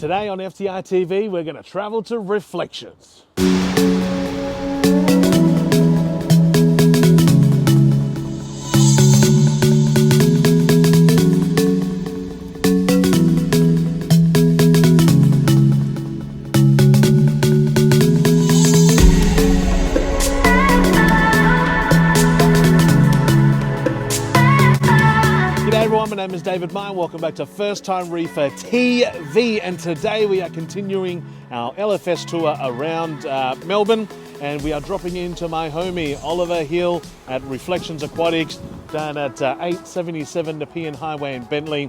Today on FTRTV, we're going to travel to Reeflections. My name is David Meyer. Welcome back to First Time Reefer TV, and today we are continuing our LFS tour around Melbourne, and we are dropping into my homie Oliver Hill at Reeflections Aquatics down at 877 Nepean Highway in Bentley.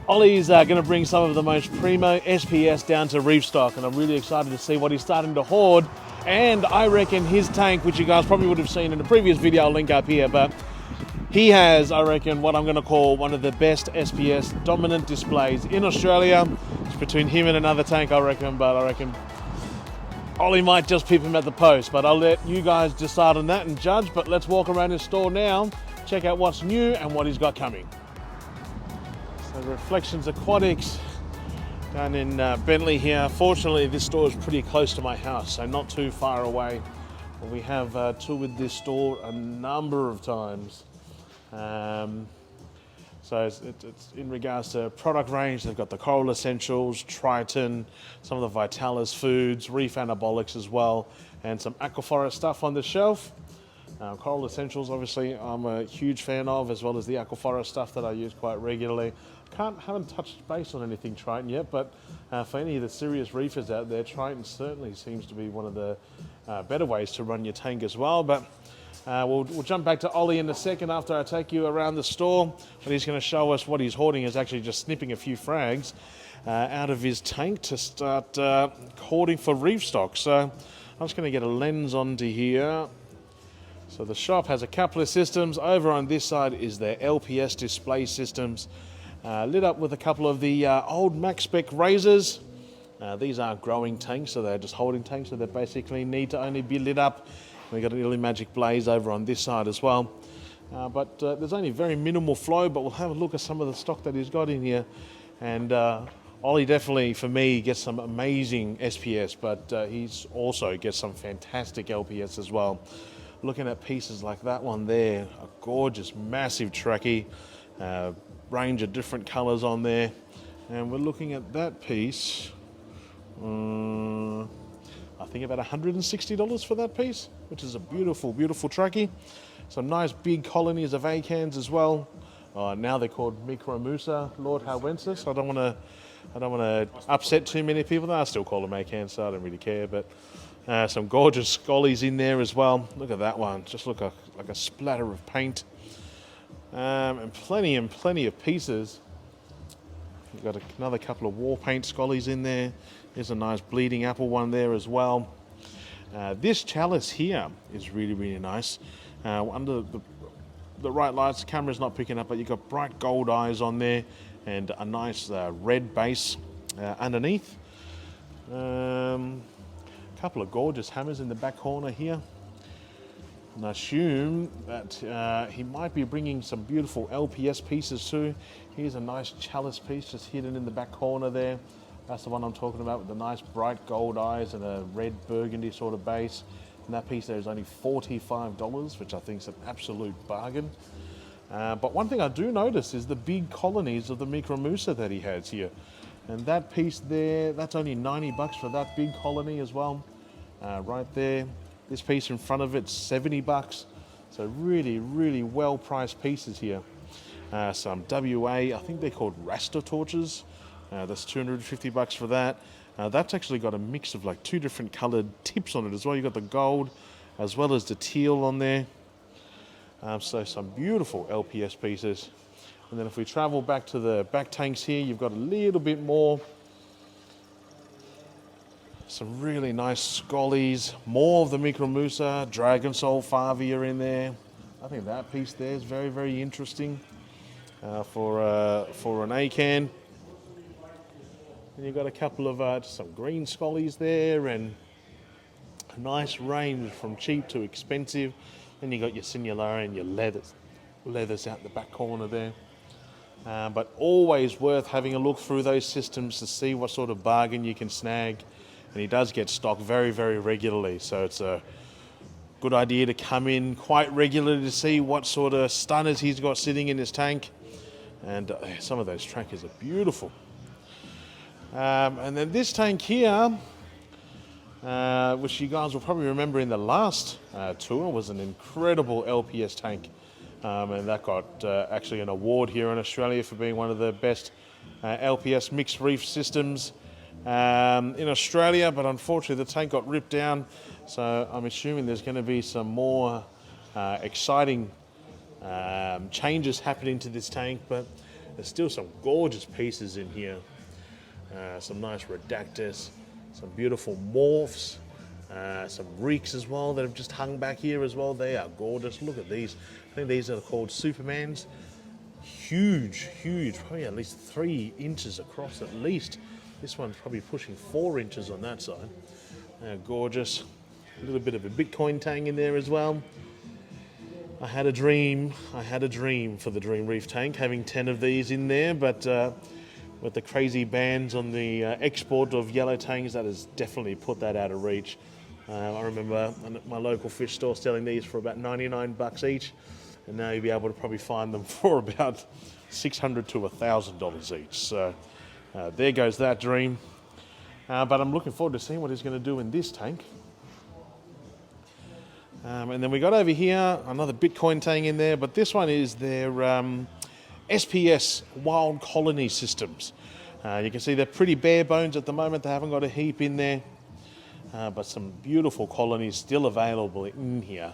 Ollie's going to bring some of the most primo SPS down to Reef Stock, and I'm really excited to see what he's starting to hoard. And I reckon his tank, which you guys probably would have seen in the previous video, I'll link up here, but he has, I reckon, what I'm going to call one of the best SPS dominant displays in Australia. It's between him and another tank, I reckon, but I reckon Ollie might just peep him at the post. But I'll let you guys decide on that and judge. But let's walk around his store now, check out what's new and what he's got coming. So Reeflections Aquatics down in Bentley here. Fortunately, this store is pretty close to my house, so not too far away. We have toured this store a number of times. So it's in regards to product range, they've got the Coral Essentials, Triton, some of the Vitalis foods, Reef Anabolics as well, and some Aquaforest stuff on the shelf. Coral Essentials, obviously, I'm a huge fan of, as well as the Aquaforest stuff that I use quite regularly. Haven't touched base on anything Triton yet, but for any of the serious reefers out there, Triton certainly seems to be one of the better ways to run your tank as well. But we'll jump back to Ollie in a second after I take you around the store. But he's going to show us what he's hoarding. Is actually just snipping a few frags out of his tank to start hoarding for Reef Stock. So I'm just going to get a lens onto here. So the shop has a couple of systems. Over on this side is their LPS display systems, lit up with a couple of the old Max Spec razors. These are growing tanks, so they're just holding tanks, so they basically need to only be lit up. We've got an Illy Magic Blaze over on this side as well. But there's only very minimal flow, but we'll have a look at some of the stock that he's got in here. And Ollie definitely, for me, gets some amazing SPS, but he's also gets some fantastic LPS as well. Looking at pieces like that one there, a gorgeous, massive trackie, range of different colors on there. And we're looking at that piece, I think about $160 for that piece, which is a beautiful, beautiful trackie. Some nice big colonies of acans as well. Now they're called Micromusa Lord Howensis. I don't want to upset too many people. I still call them acans, so I don't really care. But some gorgeous scollies in there as well. Look at that one. Just look like a splatter of paint. And plenty of pieces. You've got another couple of war paint scollies in there. There's a nice bleeding apple one there as well. This chalice here is really, really nice. Under the right lights, the camera's not picking up, but you've got bright gold eyes on there and a nice red base underneath. Couple of gorgeous hammers in the back corner here. And I assume that he might be bringing some beautiful LPS pieces too. Here's a nice chalice piece just hidden in the back corner there. That's the one I'm talking about, with the nice bright gold eyes and a red burgundy sort of base. And that piece there is only $45, which I think is an absolute bargain. But one thing I do notice is the big colonies of the Micromusa that he has here. And that piece there, that's only $90 for that big colony as well. Right there. This piece in front of it's $70. So really, really well-priced pieces here. Some WA, I think they're called Raster torches. That's $250 for that. That's actually got a mix of like two different colored tips on it as well. You've got the gold as well as the teal on there. So some beautiful LPS pieces. And then if we travel back to the back tanks here, you've got a little bit more. Some really nice scollies, more of the Micromusa, Dragon Soul Favia in there. I think that piece there is very, very interesting for an acan. And you've got a couple of some green scollies there, and a nice range from cheap to expensive. Then you got your Singular and your leathers out the back corner there. But always worth having a look through those systems to see what sort of bargain you can snag. And he does get stock very, very regularly, so it's a good idea to come in quite regularly to see what sort of stunners he's got sitting in his tank. And some of those trackers are beautiful. And then this tank here, which you guys will probably remember in the last tour, was an incredible LPS tank. And that got actually an award here in Australia for being one of the best LPS mixed reef systems in Australia, but unfortunately the tank got ripped down, so I'm assuming there's going to be some more exciting changes happening to this tank, but there's still some gorgeous pieces in here. Some nice redactors, some beautiful morphs, some reeks as well that have just hung back here as well. They are gorgeous. Look at these. I think these are called Supermans. Huge, huge, probably at least 3 inches across at least. This one's probably pushing 4 inches on that side. Gorgeous. A little bit of a Bitcoin tang in there as well. I had a dream for the Dream Reef tank, having 10 of these in there, but with the crazy bans on the export of yellow tangs, that has definitely put that out of reach. I remember my local fish store selling these for about 99 bucks each, and now you'll be able to probably find them for about $600 to $1,000 each. So there goes that dream. But I'm looking forward to seeing what he's going to do in this tank. And then we got over here another Bitcoin tang in there, but this one is their SPS wild colony systems. You can see they're pretty bare bones at the moment. They haven't got a heap in there, but some beautiful colonies still available in here.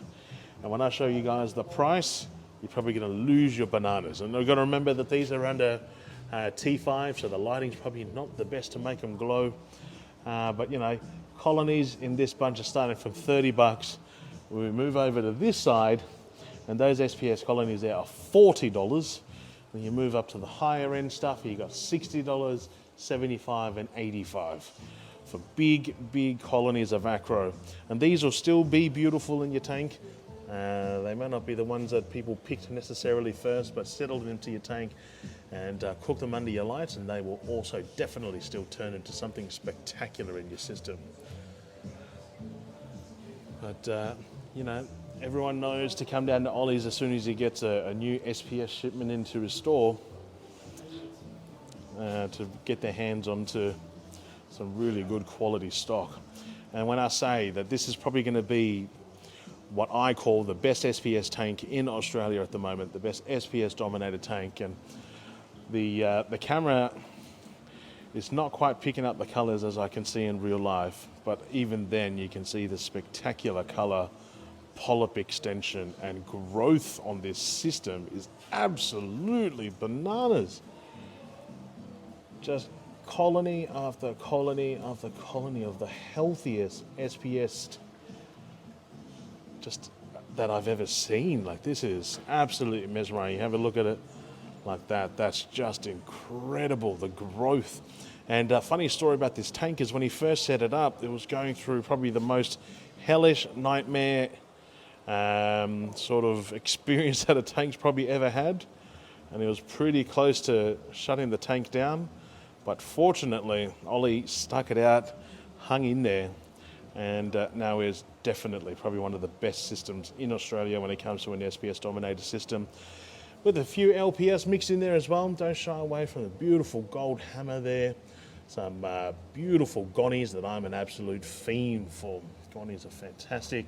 And when I show you guys the price, you're probably going to lose your bananas. And you've got to remember that these are under T5, so the lighting's probably not the best to make them glow. But you know, colonies in this bunch are starting from 30 bucks. We move over to this side, and those SPS colonies there are $40. When you move up to the higher end stuff, you got $60, $75, and $85 for big colonies of acro. And these will still be beautiful in your tank. They may not be the ones that people picked necessarily first, but settle them into your tank and cook them under your lights, and they will also definitely still turn into something spectacular in your system. But you know, everyone knows to come down to Ollie's as soon as he gets a new SPS shipment into his store to get their hands onto some really good quality stock. And when I say that this is probably going to be what I call the best SPS tank in Australia at the moment, the best SPS dominated tank, and the camera is not quite picking up the colors as I can see in real life, but even then you can see the spectacular color polyp extension and growth on this system is absolutely bananas. Just colony after colony after colony of the healthiest SPS just that I've ever seen. Like, this is absolutely mesmerizing. You have a look at it like that. That's just incredible, the growth. And a funny story about this tank is when he first set it up, it was going through probably the most hellish nightmare sort of experience that a tank's probably ever had. And it was pretty close to shutting the tank down. But fortunately, Ollie stuck it out, hung in there, and now is definitely probably one of the best systems in Australia when it comes to an SPS dominated system. With a few LPS mixed in there as well. Don't shy away from the beautiful gold hammer there. Some beautiful gonnies that I'm an absolute fiend for. Gonnies are fantastic.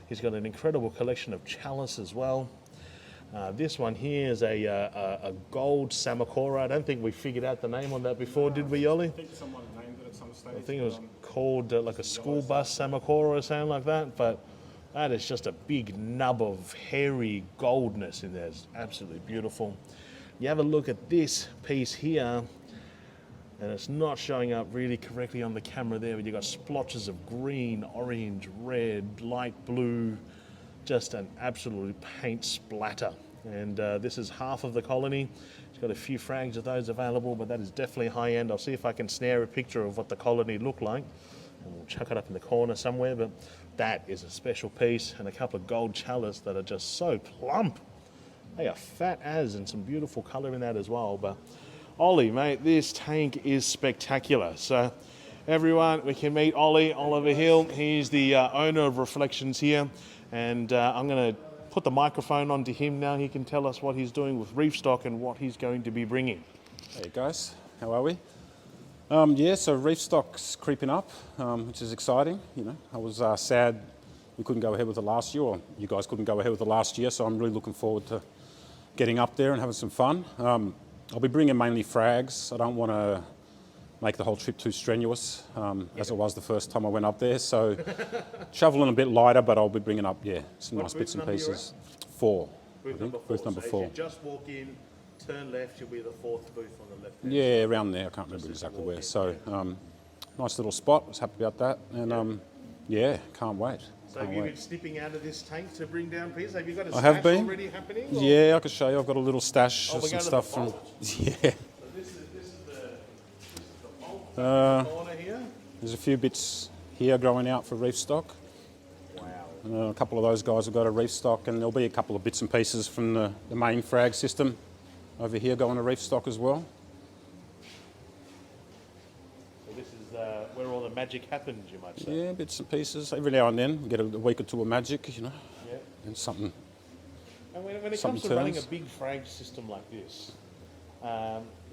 He's got an incredible collection of chalice as well. This one here is a gold Samacora. I don't think we figured out the name on that before, did we, Ollie? I think someone named it at some stage. I think it was called like a school bus Samacora or something like that, but that is just a big nub of hairy goldness in there. It's absolutely beautiful. You have a look at this piece here, and it's not showing up really correctly on the camera there, but you've got splotches of green, orange, red, light blue, just an absolute paint splatter. And this is half of the colony. It's got a few frags of those available, but that is definitely high end. I'll see if I can snare a picture of what the colony looked like, and we'll chuck it up in the corner somewhere, but that is a special piece, and a couple of gold chalice that are just so plump. They are fat as, and some beautiful colour in that as well. But Ollie, mate, this tank is spectacular. So everyone, we can meet Ollie, Oliver Hill. He's the owner of Reeflections here. And I'm going to put the microphone onto him now. He can tell us what he's doing with Reef Stock and what he's going to be bringing. Hey guys, how are we? Yeah, so Reef Stock's creeping up, which is exciting. You know, I was sad we couldn't go ahead with it last year, or you guys couldn't go ahead with it last year, so I'm really looking forward to getting up there and having some fun. I'll be bringing mainly frags. I don't want to make the whole trip too strenuous, as it was the first time I went up there, so travelling a bit lighter, but I'll be bringing up, some nice bits and pieces. 4, I think, booth number 4. If you just walk in, turn left, you'll be the 4th booth on the left. Yeah, around there. I can't remember exactly where. So, nice little spot. I was happy about that. And yeah, can't wait. So have you been snipping out of this tank to bring down pieces? Have you got a I have stash been. already happening? Or? Yeah, I can show you. I've got a little stash of we're some going to stuff the from. vault. Yeah. So this is the vault corner here. There's a few bits here growing out for Reef Stock. Wow. A couple of those guys have got a Reef Stock, and there'll be a couple of bits and pieces from the main frag system over here going to Reef Stock as well. So this is where all the magic happens, you might say. Yeah, bits and pieces. Every now and then we get a week or two of magic, you know, Yeah. and something. And when it Something comes to running a turns. big frag system like this,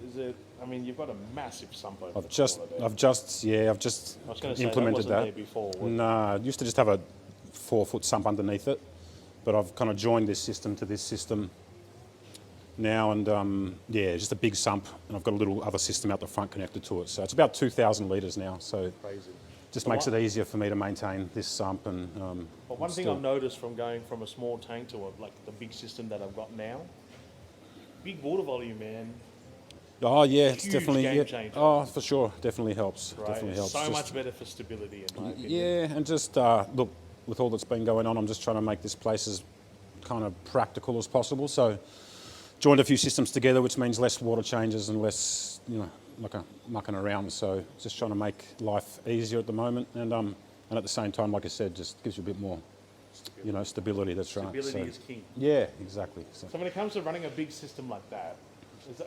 is it? I mean, you've got a massive sump over I've the just corner there. implemented I was going to say implemented that. that. Wasn't there before. was it? No, I used to just have a 4-foot sump underneath it, but I've kind of joined this system to this system now, and yeah, just a big sump, and I've got a little other system out the front connected to it. So it's about 2,000 litres now, so Crazy. just makes it easier for me to maintain this sump. And But one thing I've noticed from going from a small tank to like the big system that I've got now, big water volume, man. oh yeah, it's Huge definitely game yeah. changer. Oh, for sure, definitely helps. Right? Definitely It's helps. so Just- much better for stability, in my opinion. Yeah, and just look, with all that's been going on, I'm just trying to make this place as kind of practical as possible. So joined a few systems together, which means less water changes and less, you know, like a mucking around. So just trying to make life easier at the moment, and at the same time, like I said, just gives you a bit more, you know, stability. That's right. Stability So, is king. yeah, exactly. So, So when it comes to running a big system like that,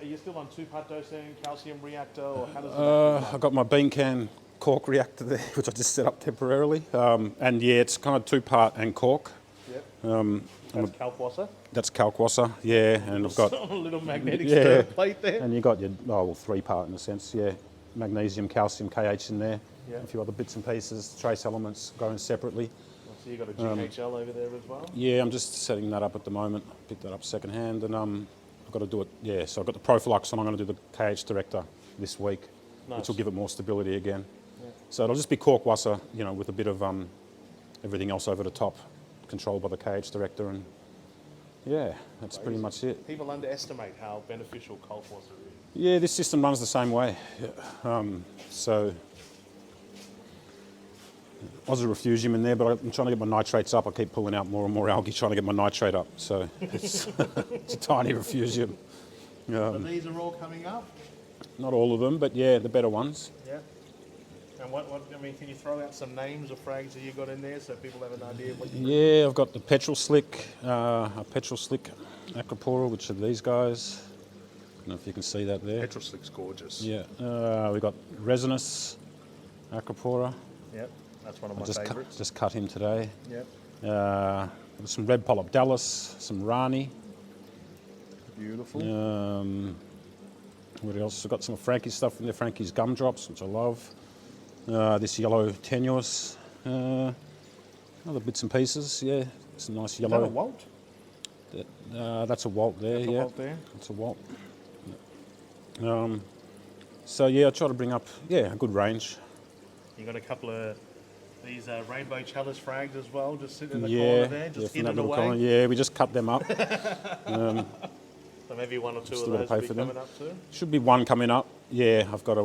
are you still on 2-part dosing, calcium reactor, or how does it actually I've got my bean can cork reactor there, which I just set up temporarily, and yeah, it's kind of 2-part and cork. Yep. That's Kalkwasser. That's Kalkwasser, yeah, and I've got A little magnetic Yeah. stir plate there. And you got your 3-part in a sense, yeah. Magnesium, calcium, KH in there. Yeah. A few other bits and pieces, trace elements going separately. So you got a GHL over there as well. Yeah, I'm just setting that up at the moment. Picked that up second hand, and I've got to do it. Yeah, so I've got the Proflux, and I'm going to do the KH Director this week, Nice. which will give it more stability again. Yeah. So it'll just be Corkwasser, you know, with a bit of everything else over the top, controlled by the KH Director, and yeah, that's pretty much it. People underestimate how beneficial Kalkwasser is. Yeah, this system runs the same way. Yeah. So, Aussie refugium in there, but I'm trying to get my nitrates up. I keep pulling out more and more algae, trying to get my nitrate up. So, it's, it's a tiny refugium. But these are all coming up. Not all of them, but yeah, the better ones. Yeah. And what I mean, can you throw out some names of frags that you got in there so people have an idea of what you Yeah, I've got the Petrol Slick, a Petrol Slick Aquapora, which are these guys. I don't know if you can see that there. Petrol Slick's gorgeous. Yeah, we've got Resinous Aquapora. Yep. That's one of my favourites. Just cut him today. Yep. Some Red Polyp Dallas, some Rani. Beautiful. What else? We've got some of Frankie's stuff in there. Frankie's gumdrops, which I love. This yellow tenuous. Other bits and pieces, yeah. Some nice Is yellow. that a Walt? That's a Walt there, That's a yeah. Walt there. That's a Walt. So yeah, I try to bring up, a good range. You got a couple of these rainbow chalice frags as well, just sitting in the Yeah, corner there, just from that hidden little away. corner. Yeah, we just cut them up. So maybe one or two of Still gotta those pay will be for them. coming up too. Should be one coming up. Yeah, I've got a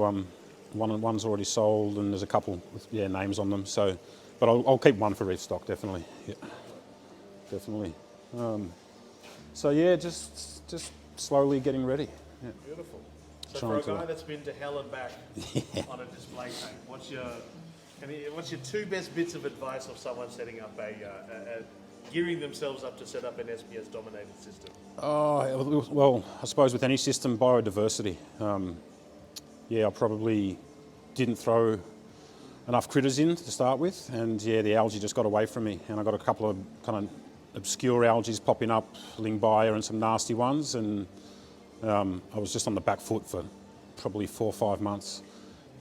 one's already sold, and there's a couple with names on them. So, but I'll keep one for Reef Stock definitely. Yeah, definitely. So yeah, just slowly getting ready. Yeah. Beautiful. So Trying for a to- guy that's been to hell and back on a display tank, what's your 2 best bits of advice of someone setting up a gearing themselves up to set up an SPS dominated system? Oh, well, I suppose with any system, biodiversity. Yeah, I probably didn't throw enough critters in to start with, and yeah, the algae just got away from me, and I got a couple of kind of obscure algae popping up, Lingbia and some nasty ones, and I was just on the back foot for probably 4 or 5 months.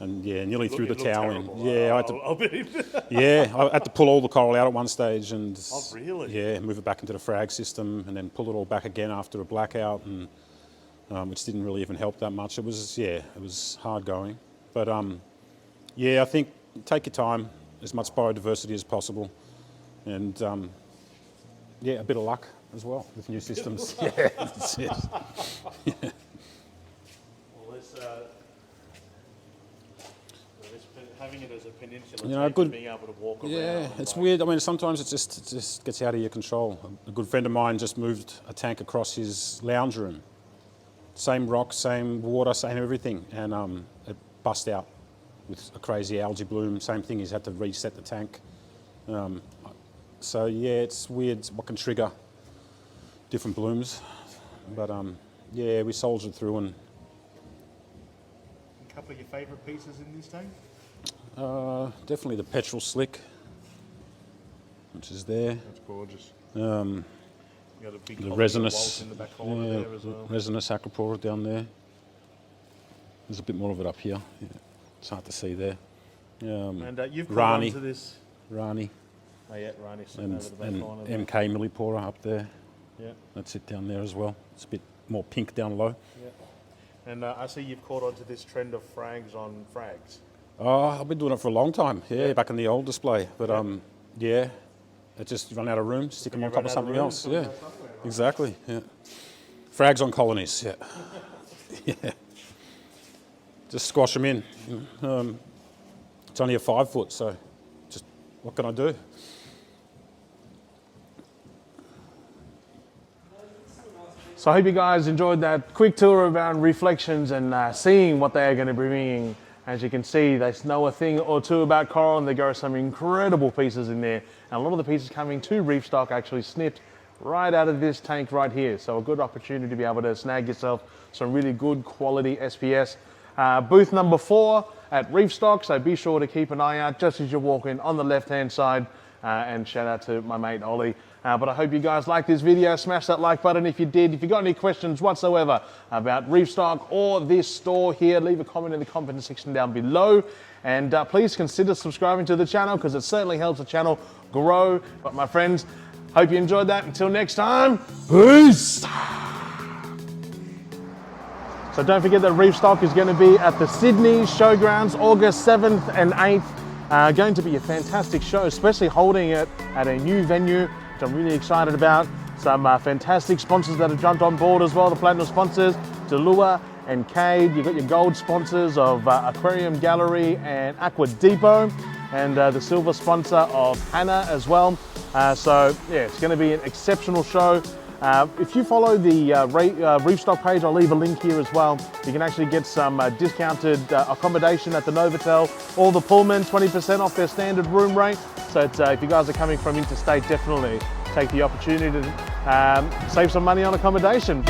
And yeah, nearly threw the towel in. Yeah, I had to. Yeah, I had to pull all the coral out at one stage, and really? Yeah, move it back into the frag system, and then pull it all back again after a blackout, and which didn't really even help that much. It was hard going, but yeah, I think take your time, as much biodiversity as possible, and yeah, a bit of luck as well with new systems. Yeah, that's it. Yeah. Having it as a peninsula, You know, good, being able to walk around. Yeah, it's weird. I mean, sometimes it just gets out of your control. A good friend of mine just moved a tank across his lounge room. Same rock, same water, same everything, and it bust out with a crazy algae bloom. Same thing, he's had to reset the tank. So yeah, it's weird what can trigger different blooms. But yeah, we soldiered through. And a couple of your favourite pieces in this tank? definitely the petrol slick, which is there. That's gorgeous. The got a big resinous, in the back corner there as well. resinous acropora down there. There's a bit more of it up here. Yeah, it's hard to see there. And you've come Rani. onto this. Rani. Oh yeah, Rani sitting over the back corner there. MK millipora up there. Yeah. That's it down there as well. It's a bit more pink down low. Yeah. And I see you've caught onto this trend of frags on frags. Oh, I've been doing it for a long time. Yeah, back in the old display. But yeah, it just run out of room, stick them on top of something else. Yeah, exactly. Yeah, frags on colonies. Yeah, yeah. Just squash them in. It's only a 5 foot, so just what can I do? So I hope you guys enjoyed that quick tour around Reeflections and seeing what they are going to be bringing. As you can see, they know a thing or two about coral, and there are some incredible pieces in there. And a lot of the pieces coming to Reef Stock actually snipped right out of this tank right here. So a good opportunity to be able to snag yourself some really good quality SPS. Booth number 4 at Reef Stock, so be sure to keep an eye out just as you walk in on the left-hand side. And shout out to my mate Ollie. But I hope you guys liked this video. Smash that like button if you did. If you got any questions whatsoever about Reef Stock or this store here, leave a comment in the comment section down below. And please consider subscribing to the channel, because it certainly helps the channel grow. But my friends, hope you enjoyed that. Until next time, peace! So don't forget that Reef Stock is going to be at the Sydney Showgrounds August 7th and 8th. Going to be a fantastic show, especially holding it at a new venue, which I'm really excited about. Some fantastic sponsors that have jumped on board as well, the platinum sponsors, Delua and Cade. You've got your gold sponsors of Aquarium Gallery and Aqua Depot, and the silver sponsor of Hannah as well. So yeah, it's going to be an exceptional show. If you follow the Reef Stock page, I'll leave a link here as well. You can actually get some discounted accommodation at the Novotel. All the Pullman, 20% off their standard room rate. So it's, if you guys are coming from interstate, definitely take the opportunity to save some money on accommodation.